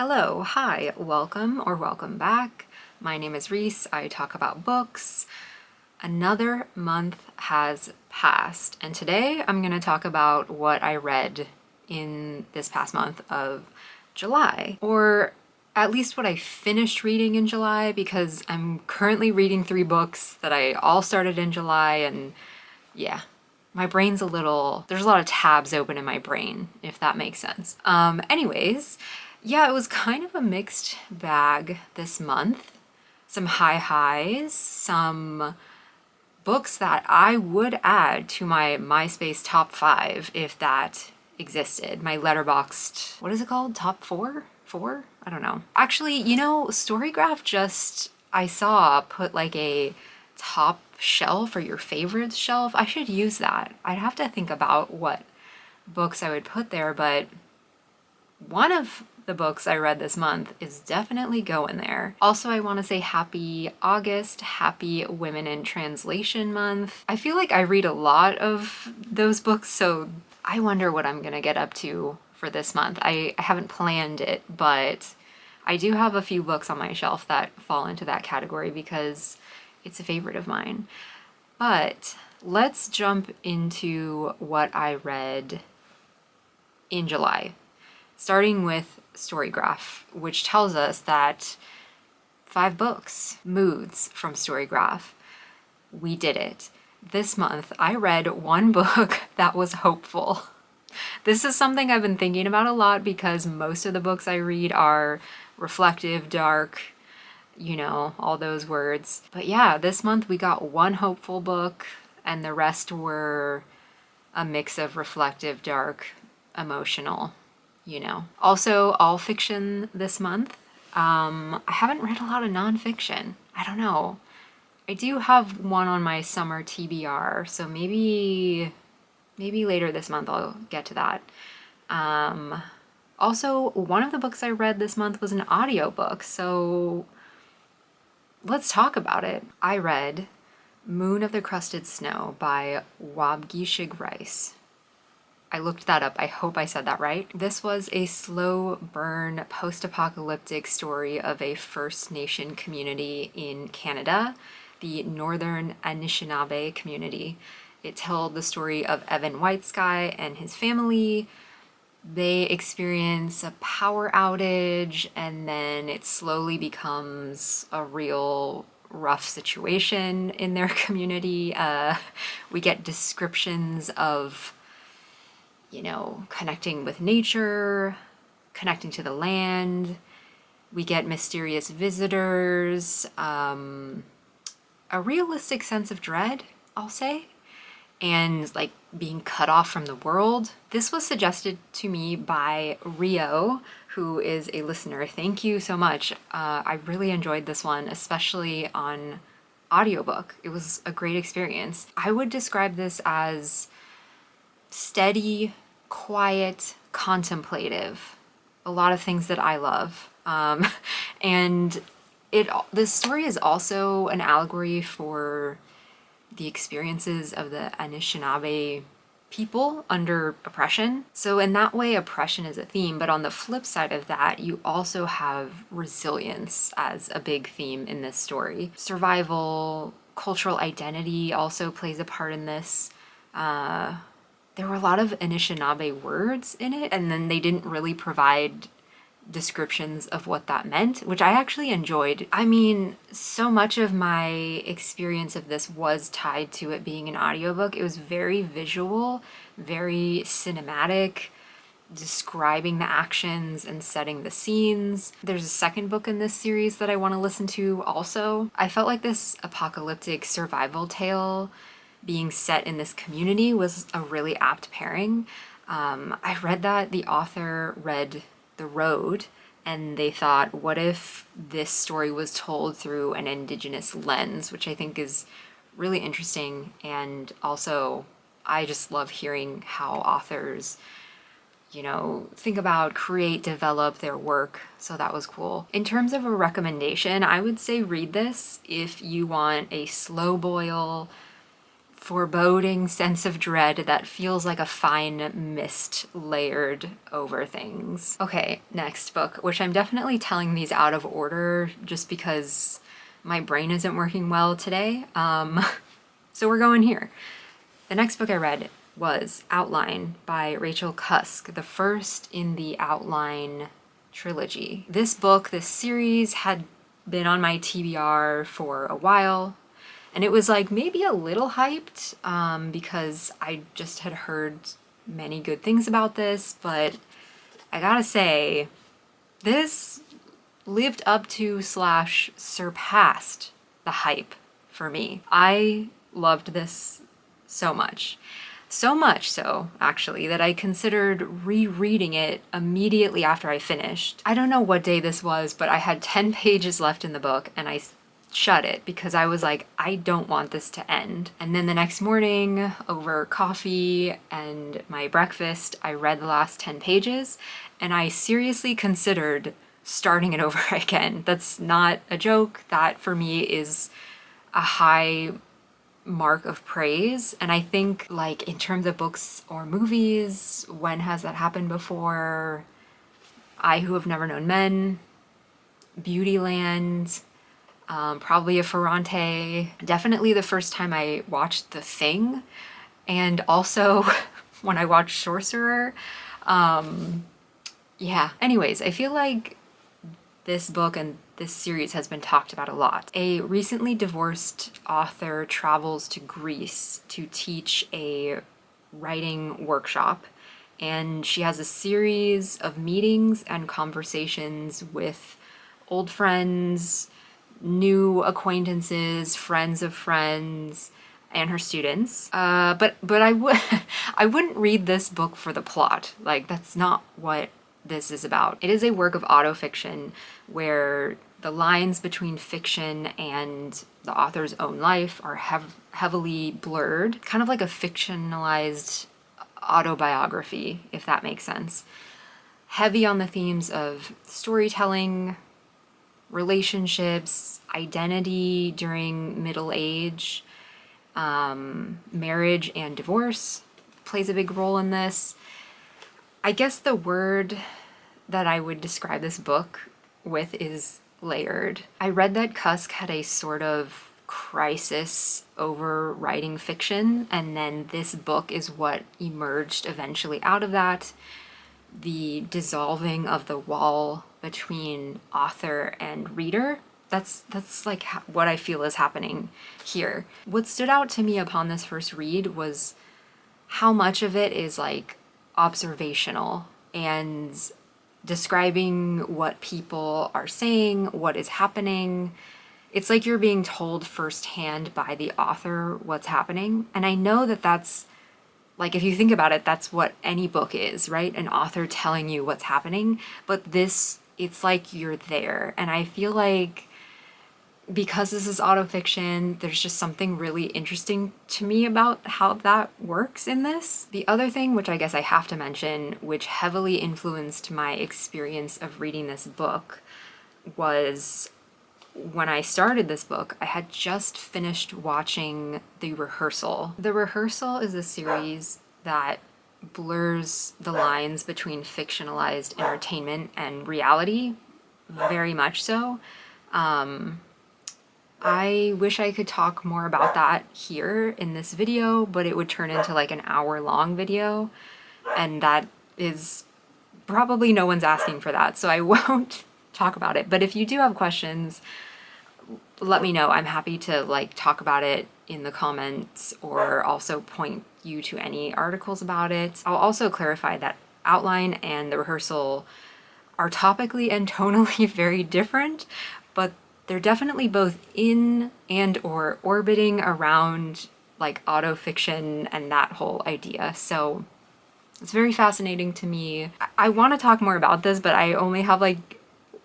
Hello, hi, welcome or welcome back. My name is Reese. I talk about books. Another month has passed, and today I'm going to talk about what I read in this past month of July, or at least what I finished reading in July, because I'm currently reading 3 books that I all started in July, and yeah, my brain's there's a lot of tabs open in my brain, if that makes sense. Anyways, yeah, it was kind of a mixed bag this month. Some high highs, some books that I would add to my MySpace top 5 if that existed. My letterboxed, what is it called? Top 4? 4? I don't know. Actually, Storygraph I saw put like a top shelf or your favorites shelf. I should use that. I'd have to think about what books I would put there, but one of the books I read this month is definitely going there. Also, I want to say happy August, happy Women in Translation Month. I feel like I read a lot of those books, so I wonder what I'm gonna get up to for this month. I haven't planned it, but I do have a few books on my shelf that fall into that category because it's a favorite of mine. But let's jump into what I read in July, starting with Storygraph, which tells us that 5 books, moods from Storygraph. We did it. This month, I read one book that was hopeful. This is something I've been thinking about a lot because most of the books I read are reflective, dark, all those words. But yeah, this month we got one hopeful book, and the rest were a mix of reflective, dark, emotional, Also, all fiction this month. I haven't read a lot of nonfiction. I don't know. I do have one on my summer TBR, so maybe later this month I'll get to that. Also, one of the books I read this month was an audiobook, so let's talk about it. I read Moon of the Crusted Snow by Waubgeshig. I looked that up. I hope I said that right. This was a slow burn post-apocalyptic story of a First Nation community in Canada, the Northern Anishinaabe community. It told the story of Evan Whitesky and his family. They experience a power outage, and then it slowly becomes a real rough situation in their community. We get descriptions of connecting with nature, connecting to the land. We get mysterious visitors, a realistic sense of dread, I'll say, and like being cut off from the world. This was suggested to me by Rio, who is a listener. Thank you so much. I really enjoyed this one, especially on audiobook. It was a great experience. I would describe this as steady, quiet, contemplative. A lot of things that I love. And this story is also an allegory for the experiences of the Anishinaabe people under oppression. So in that way, oppression is a theme, but on the flip side of that, you also have resilience as a big theme in this story. Survival, cultural identity also plays a part in this. There were a lot of Anishinaabe words in it, and then they didn't really provide descriptions of what that meant, which I actually enjoyed. I mean, so much of my experience of this was tied to it being an audiobook. It was very visual, very cinematic, describing the actions and setting the scenes. There's a second book in this series that I want to listen to also. I felt like this apocalyptic survival tale being set in this community was a really apt pairing. I read that the author read The Road, and they thought, what if this story was told through an Indigenous lens, which I think is really interesting. And also, I just love hearing how authors, think about, create, develop their work. So that was cool. In terms of a recommendation, I would say read this if you want a slow boil, foreboding sense of dread that feels like a fine mist layered over things. Okay, next book, which I'm definitely telling these out of order just because my brain isn't working well today. So we're going here. The next book I read was Outline by Rachel Cusk, the first in the Outline trilogy. This book, this series, had been on my TBR for a while, and it was like maybe a little hyped because I just had heard many good things about this, but I gotta say, this lived up to / surpassed the hype for me. I loved this so much. So much so, actually, that I considered rereading it immediately after I finished. I don't know what day this was, but I had 10 pages left in the book and I shut it because I was like, I don't want this to end. And then the next morning, over coffee and my breakfast, I read the last 10 pages and I seriously considered starting it over again. That's not a joke. That for me is a high mark of praise. And I think, like, in terms of books or movies, when has that happened before? I Who Have Never Known Men, Beautyland, probably a Ferrante. Definitely the first time I watched The Thing, and also when I watched Sorcerer. Yeah, anyways, I feel like this book and this series has been talked about a lot. A recently divorced author travels to Greece to teach a writing workshop, and she has a series of meetings and conversations with old friends, new acquaintances, friends of friends, and her students. But I wouldn't read this book for the plot. Like, that's not what this is about. It is a work of autofiction where the lines between fiction and the author's own life are heavily blurred, kind of like a fictionalized autobiography, if that makes sense. Heavy on the themes of storytelling, relationships, identity during middle age, marriage and divorce plays a big role in this. I guess the word that I would describe this book with is layered. I read that Cusk had a sort of crisis over writing fiction, and then this book is what emerged eventually out of that. The dissolving of the wall between author and reader. That's like what I feel is happening here. What stood out to me upon this first read was how much of it is like observational and describing what people are saying, what is happening. It's like you're being told firsthand by the author what's happening. And I know that that's, like, if you think about it, that's what any book is, right? An author telling you what's happening. But this, it's like you're there. And I feel like because this is autofiction, there's just something really interesting to me about how that works in this. The other thing, which I guess I have to mention, which heavily influenced my experience of reading this book, was when I started this book, I had just finished watching The Rehearsal. The Rehearsal is a series that blurs the lines between fictionalized entertainment and reality, very much so. I wish I could talk more about that here in this video, but it would turn into like an hour-long video, and that is probably no one's asking for that, so I won't talk about it. But if you do have questions, let me know. I'm happy to like talk about it in the comments or also point you to any articles about it. I'll also clarify that Outline and The Rehearsal are topically and tonally very different, but they're definitely both in and or orbiting around like autofiction and that whole idea. So it's very fascinating to me. I want to talk more about this, but I only have like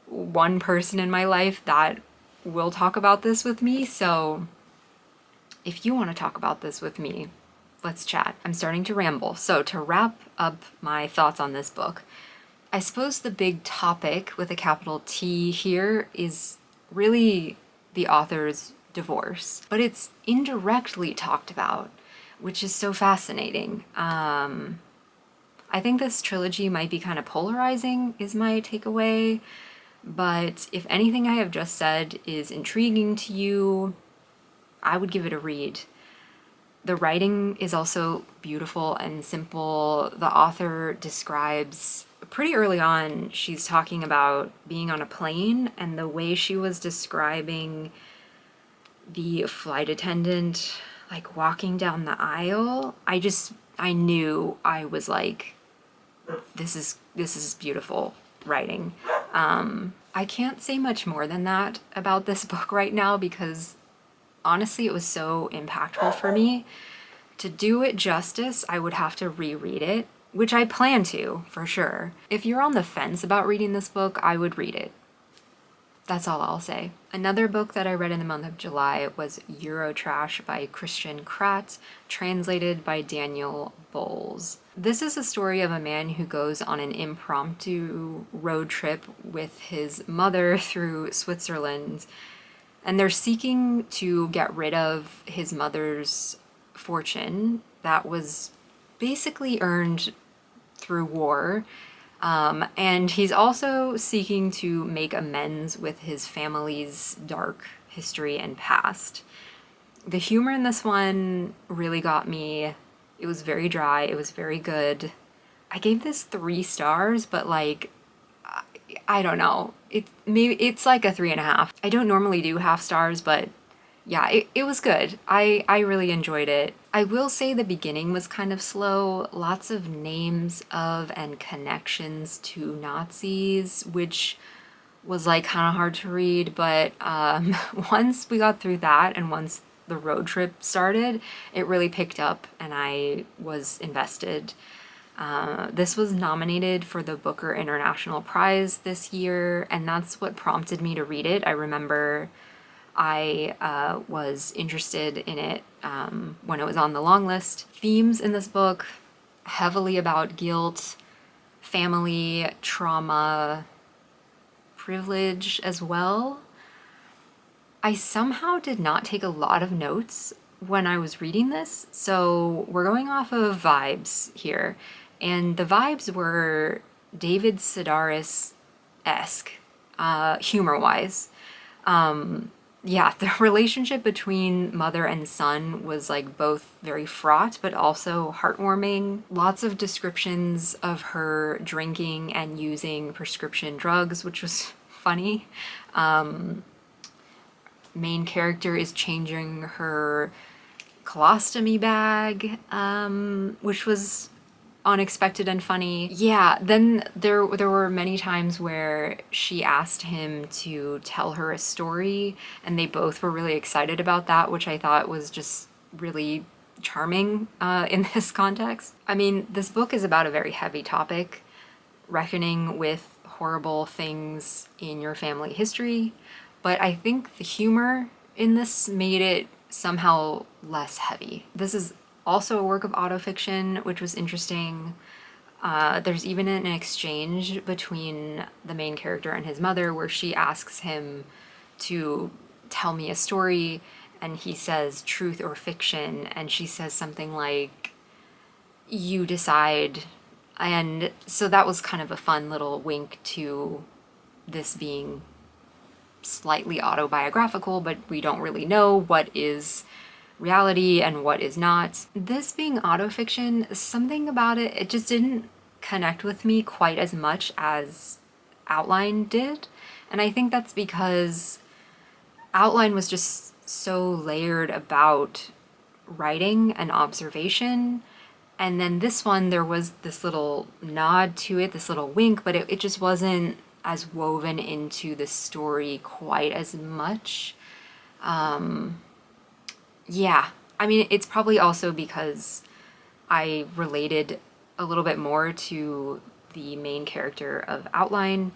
one person in my life that will talk about this with me. So if you want to talk about this with me, let's chat. I'm starting to ramble. So to wrap up my thoughts on this book, I suppose the big topic with a capital T here is really the author's divorce, but it's indirectly talked about. which is so fascinating. I think this trilogy might be kind of polarizing, is my takeaway. But if anything I have just said is intriguing to you, I would give it a read. The writing is also beautiful and simple. The author describes pretty early on, she's talking about being on a plane, and the way she was describing the flight attendant like walking down the aisle, I knew, I was like, this is beautiful writing. I can't say much more than that about this book right now because honestly it was so impactful for me. To do it justice, I would have to reread it, which I plan to, for sure. If you're on the fence about reading this book, I would read it. That's all I'll say. Another book that I read in the month of July was Eurotrash by Christian Kracht, translated by Daniel Bowles. This is a story of a man who goes on an impromptu road trip with his mother through Switzerland, and they're seeking to get rid of his mother's fortune that was basically earned through war. And he's also seeking to make amends with his family's dark history and past. The humor in this one really got me. It was very dry. It was very good. I gave this 3 stars, but like, I don't know. It's like a 3.5. I don't normally do half stars, but yeah, it was good. I really enjoyed it. I will say the beginning was kind of slow. Lots of names of and connections to Nazis, which was like kind of hard to read. But once we got through that and once the road trip started, it really picked up and I was invested. This was nominated for the Booker International Prize this year, and that's what prompted me to read it. I remember I was interested in it when it was on the long list. Themes in this book, heavily about guilt, family, trauma, privilege as well. I somehow did not take a lot of notes when I was reading this, so we're going off of vibes here. And the vibes were David Sedaris-esque, humor-wise. Yeah, the relationship between mother and son was like both very fraught but also heartwarming. Lots of descriptions of her drinking and using prescription drugs, which was funny. Main character is changing her colostomy bag, which was unexpected and funny. Yeah, then there were many times where she asked him to tell her a story, and they both were really excited about that, which I thought was just really charming in this context. I mean, this book is about a very heavy topic, reckoning with horrible things in your family history, but I think the humor in this made it somehow less heavy. This is also a work of autofiction, which was interesting. There's even an exchange between the main character and his mother where she asks him to tell me a story, and he says truth or fiction, and she says something like, you decide. And so that was kind of a fun little wink to this being slightly autobiographical, but we don't really know what is reality and what is not. This being autofiction, something about it, it just didn't connect with me quite as much as Outline did. And I think that's because Outline was just so layered about writing and observation. And then this one, there was this little nod to it, this little wink, but it just wasn't as woven into the story quite as much. Yeah, I mean, it's probably also because I related a little bit more to the main character of Outline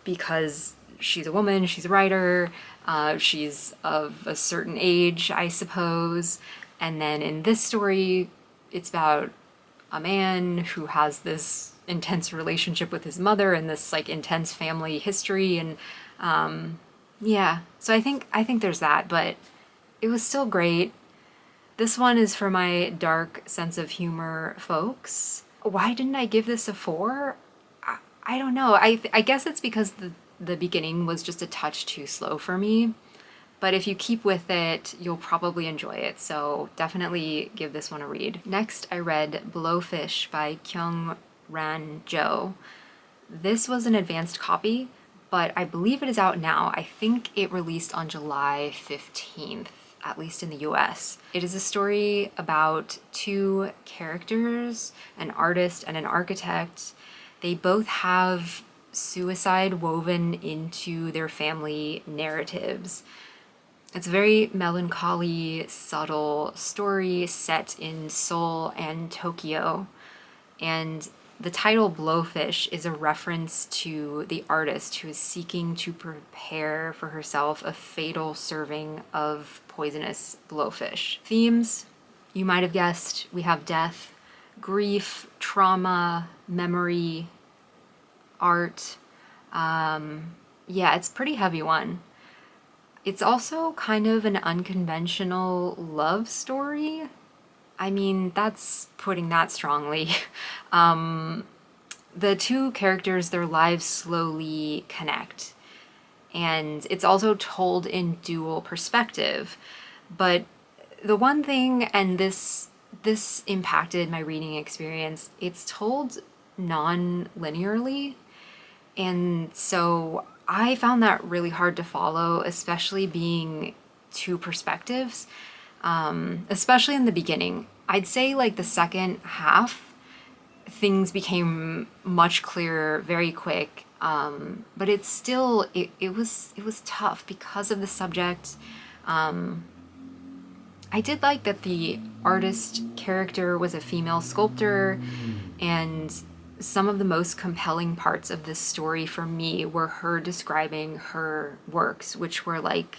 because she's a woman, she's a writer, she's of a certain age, I suppose. And then in this story, it's about a man who has this intense relationship with his mother and this like intense family history. And yeah, so I think there's that, but it was still great. This one is for my dark sense of humor folks. Why didn't I give this a 4? I don't know. I guess it's because the beginning was just a touch too slow for me. But if you keep with it, you'll probably enjoy it. So definitely give this one a read. Next, I read Blowfish by Kyung-ran Jo. This was an advanced copy, but I believe it is out now. I think it released on July 15th, at least in the US. It is a story about two characters, an artist and an architect. They both have suicide woven into their family narratives. It's a very melancholy, subtle story set in Seoul and Tokyo. And the title Blowfish is a reference to the artist who is seeking to prepare for herself a fatal serving of poisonous blowfish. Themes, you might have guessed, we have death, grief, trauma, memory, art. Yeah, it's a pretty heavy one. It's also kind of an unconventional love story. I mean, that's putting that strongly. The two characters, their lives slowly connect. And it's also told in dual perspective. But the one thing, and this impacted my reading experience, it's told non-linearly. And so I found that really hard to follow, especially being two perspectives, especially in the beginning. I'd say like the second half, things became much clearer very quick, but it's still, it was tough because of the subject. I did like that the artist character was a female sculptor, and some of the most compelling parts of this story for me were her describing her works, which were like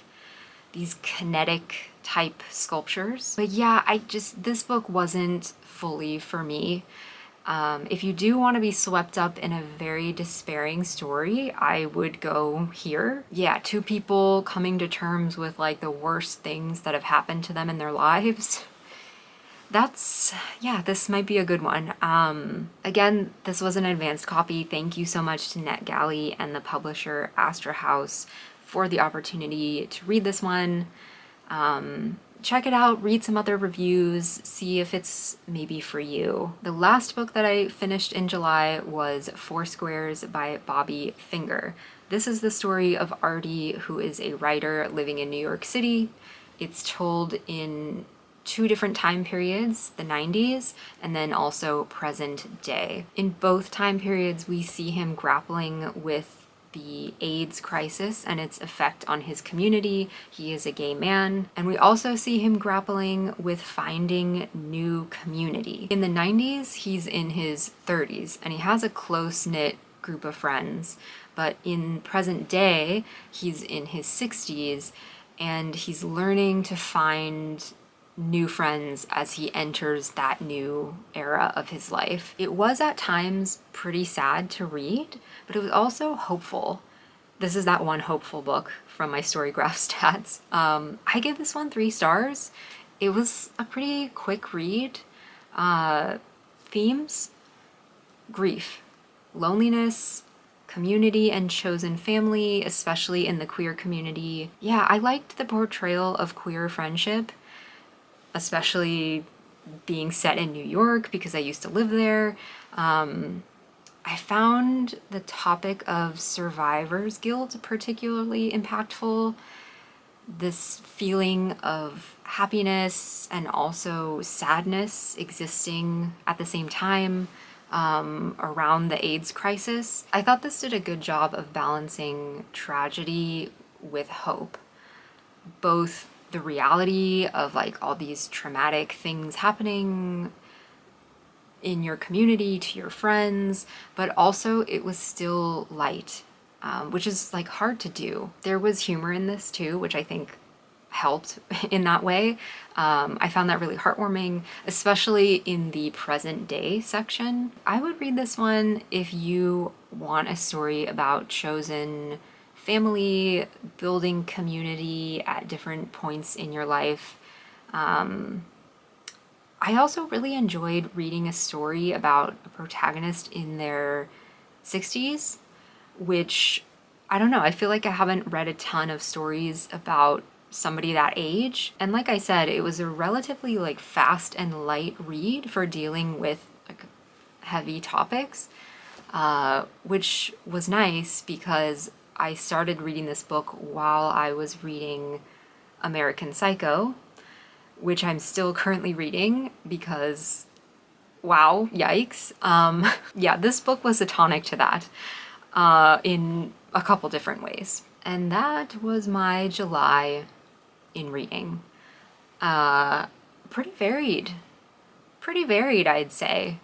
these kinetic type sculptures. But yeah, this book wasn't fully for me. If you do want to be swept up in a very despairing story, I would go here. Yeah, two people coming to terms with like the worst things that have happened to them in their lives. Yeah, this might be a good one. Again, this was an advanced copy. Thank you so much to NetGalley and the publisher Astra House for the opportunity to read this one. Check it out, read some other reviews, see if it's maybe for you. The last book that I finished in July was Four Squares by Bobby Finger. This is the story of Artie, who is a writer living in New York City. It's told in two different time periods, the 90s and then also present day. In both time periods, we see him grappling with the AIDS crisis and its effect on his community. He is a gay man. And we also see him grappling with finding new community. In the 90s, he's in his 30s and he has a close-knit group of friends. But in present day, he's in his 60s and he's learning to find new friends as he enters that new era of his life. It was at times pretty sad to read, but it was also hopeful. This is that one hopeful book from my Storygraph stats. I give this one 3 stars. It was a pretty quick read. Themes, grief, loneliness, community and chosen family, especially in the queer community. Yeah, I liked the portrayal of queer friendship, especially being set in New York because I used to live there. I found the topic of survivor's guilt particularly impactful. This feeling of happiness and also sadness existing at the same time around the AIDS crisis. I thought this did a good job of balancing tragedy with hope, both the reality of like all these traumatic things happening in your community to your friends, but also it was still light, which is like hard to do. There was humor in this too, which I think helped in that way. I found that really heartwarming, especially in the present day section. I would read this one if you want a story about chosen family, building community at different points in your life. I also really enjoyed reading a story about a protagonist in their 60s, which I don't know, I feel like I haven't read a ton of stories about somebody that age. And like I said, it was a relatively like fast and light read for dealing with like heavy topics, which was nice because I started reading this book while I was reading American Psycho, which I'm still currently reading because wow, yikes. Yeah, this book was a tonic to that in a couple different ways. And that was my July in reading. Pretty varied. Pretty varied, I'd say.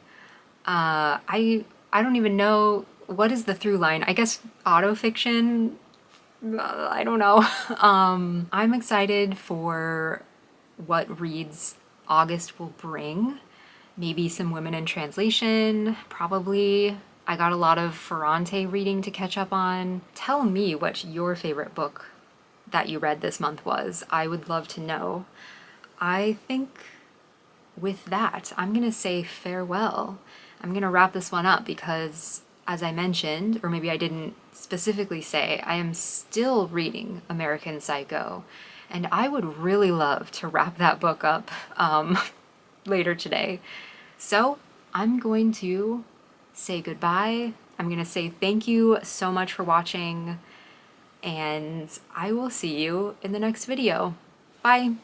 I don't even know what is the through line. I guess autofiction. I don't know. I'm excited for what reads August will bring. Maybe some women in translation, probably. I got a lot of Ferrante reading to catch up on. Tell me what your favorite book that you read this month was. I would love to know. I think with that, I'm gonna say farewell. I'm gonna wrap this one up because, as I mentioned, or maybe I didn't specifically say, I am still reading American Psycho, and I would really love to wrap that book up later today. So I'm going to say goodbye. I'm gonna say thank you so much for watching, and I will see you in the next video. Bye!